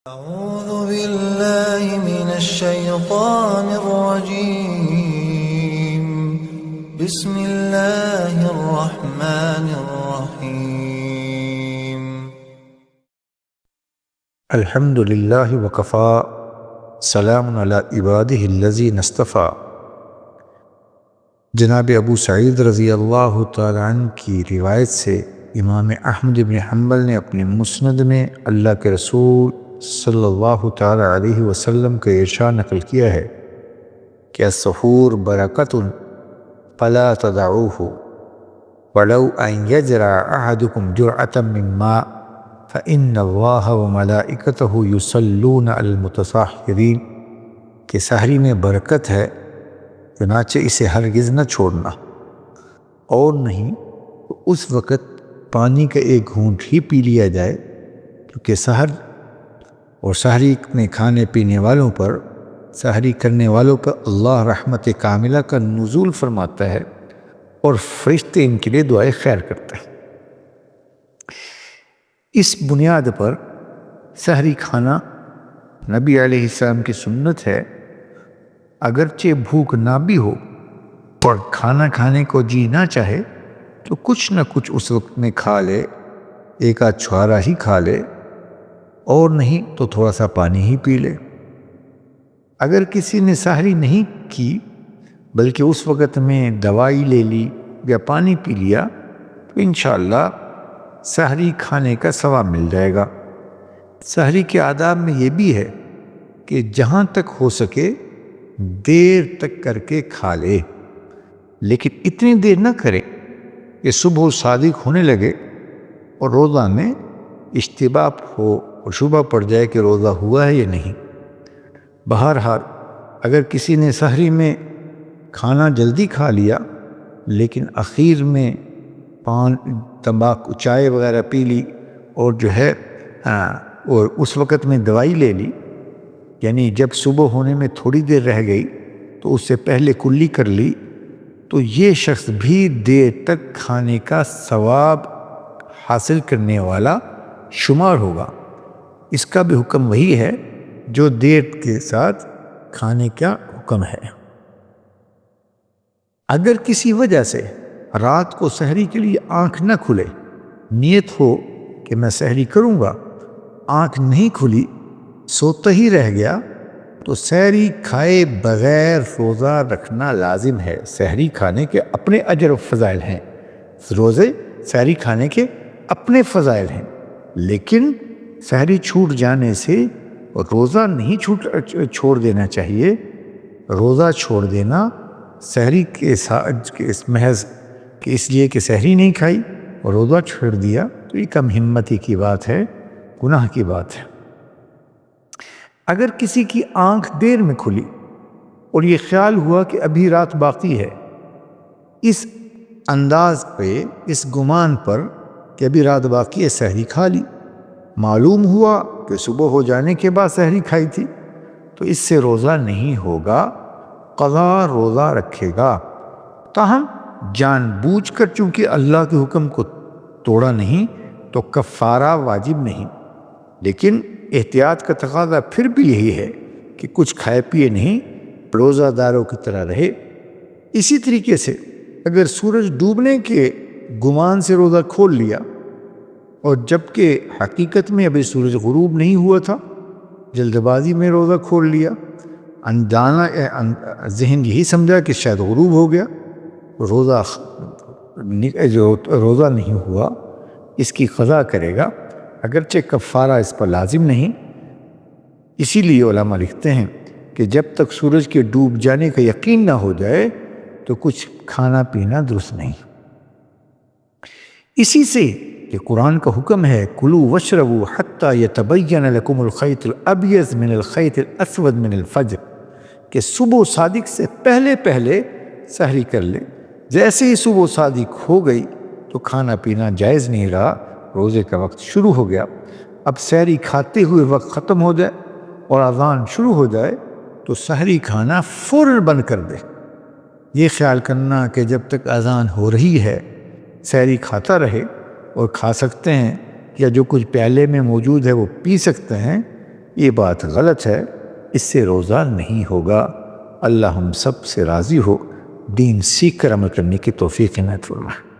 أعوذ بالله من الشيطان الرجيم بسم الله الرحمن الرحيم الحمد للہ وکفا سلام علی عبادہ الذین اصطفیٰ۔ جناب ابو سعید رضی اللہ تعالیٰ عنہ کی روایت سے امام احمد بن حنبل نے اپنے مسند میں اللہ کے رسول صلی اللہ تعالیٰ علیہ وسلم کا ارشاد نقل کیا ہے کہ السحور برکۃ فلا تدعوه ولو ان یجرع احدکم جرعۃ من ماء فإن اللہ وملائکتہ یصلون علی المتصحرین، کہ سحری میں برکت ہے، چنانچہ اسے ہرگز نہ چھوڑنا، اور نہیں تو اس وقت پانی کا ایک گھونٹ ہی پی لیا جائے، کیونکہ سحر اور سحری میں کھانے پینے والوں پر، سحری کرنے والوں پر اللہ رحمت کاملہ کا نزول فرماتا ہے اور فرشتے ان کے لیے دعائے خیر کرتے ہیں۔ اس بنیاد پر سحری کھانا نبی علیہ السلام کی سنت ہے۔ اگرچہ بھوک نہ بھی ہو اور کھانا کھانے کو جی نہ چاہے تو کچھ نہ کچھ اس وقت میں کھا لے، ایک آدھ چھوارا ہی کھا لے، اور نہیں تو تھوڑا سا پانی ہی پی لے۔ اگر کسی نے سحری نہیں کی بلکہ اس وقت میں دوائی لے لی یا پانی پی لیا تو انشاءاللہ سحری کھانے کا ثواب مل جائے گا۔ سحری کے آداب میں یہ بھی ہے کہ جہاں تک ہو سکے دیر تک کر کے کھا لے، لیکن اتنی دیر نہ کرے کہ صبح صادق ہونے لگے اور روزہ میں اشتباہ ہو اور شبہ پڑ جائے کہ روزہ ہوا ہے یا نہیں۔ بہرحال اگر کسی نے سحری میں کھانا جلدی کھا لیا لیکن اخیر میں پان تمباکو چائے وغیرہ پی لی اور اور اس وقت میں دوائی لے لی، یعنی جب صبح ہونے میں تھوڑی دیر رہ گئی تو اس سے پہلے کلی کر لی، تو یہ شخص بھی دیر تک کھانے کا ثواب حاصل کرنے والا شمار ہوگا۔ اس کا بھی حکم وہی ہے جو دیر کے ساتھ کھانے کا حکم ہے۔ اگر کسی وجہ سے رات کو سحری کے لیے آنکھ نہ کھلے، نیت ہو کہ میں سحری کروں گا، آنکھ نہیں کھلی، سوتا ہی رہ گیا، تو سحری کھائے بغیر روزہ رکھنا لازم ہے۔ سحری کھانے کے اپنے اجر و فضائل ہیں، روزے سحری کھانے کے اپنے فضائل ہیں، لیکن سحری چھوٹ جانے سے روزہ نہیں چھوڑ دینا چاہیے۔ روزہ چھوڑ دینا سحری کے ساتھ محض کہ اس لیے کہ سحری نہیں کھائی اور روزہ چھوڑ دیا تو یہ کم ہمتی کی بات ہے، گناہ کی بات ہے۔ اگر کسی کی آنکھ دیر میں کھلی اور یہ خیال ہوا کہ ابھی رات باقی ہے، اس انداز پہ، اس گمان پر کہ ابھی رات باقی ہے، سحری کھا لی، معلوم ہوا کہ صبح ہو جانے کے بعد سحری کھائی تھی، تو اس سے روزہ نہیں ہوگا، قضا روزہ رکھے گا۔ تاہم جان بوجھ کر چونکہ اللہ کے حکم کو توڑا نہیں تو کفارہ واجب نہیں، لیکن احتیاط کا تقاضا پھر بھی یہی ہے کہ کچھ کھائے پیے نہیں، روزہ داروں کی طرح رہے۔ اسی طریقے سے اگر سورج ڈوبنے کے گمان سے روزہ کھول لیا اور جبکہ حقیقت میں ابھی سورج غروب نہیں ہوا تھا، جلد بازی میں روزہ کھول لیا، اندانہ ذہن یہی سمجھا کہ شاید غروب ہو گیا، روزہ نہیں ہوا، اس کی قضا کرے گا، اگرچہ کفارہ اس پر لازم نہیں۔ اسی لیے علماء لکھتے ہیں کہ جب تک سورج کے ڈوب جانے کا یقین نہ ہو جائے تو کچھ کھانا پینا درست نہیں۔ اسی سے کہ قرآن کا حکم ہے کلوا واشربوا حتی یتبین لکم الخیط الابیض من الخیط الاسود من الفجر، کہ صبح صادق سے پہلے پہلے سحری کر لے، جیسے ہی صبح صادق ہو گئی تو کھانا پینا جائز نہیں رہا، روزے کا وقت شروع ہو گیا۔ اب سحری کھاتے ہوئے وقت ختم ہو جائے اور اذان شروع ہو جائے تو سحری کھانا فوراً بند کر دے۔ یہ خیال کرنا کہ جب تک اذان ہو رہی ہے سحری کھاتا رہے اور کھا سکتے ہیں یا جو کچھ پیالے میں موجود ہے وہ پی سکتے ہیں، یہ بات غلط ہے، اس سے روزہ نہیں ہوگا۔ اللہ ہم سب سے راضی ہو، دین سیکھ کر عمل کرنے کی توفیق عنایت فرمائے۔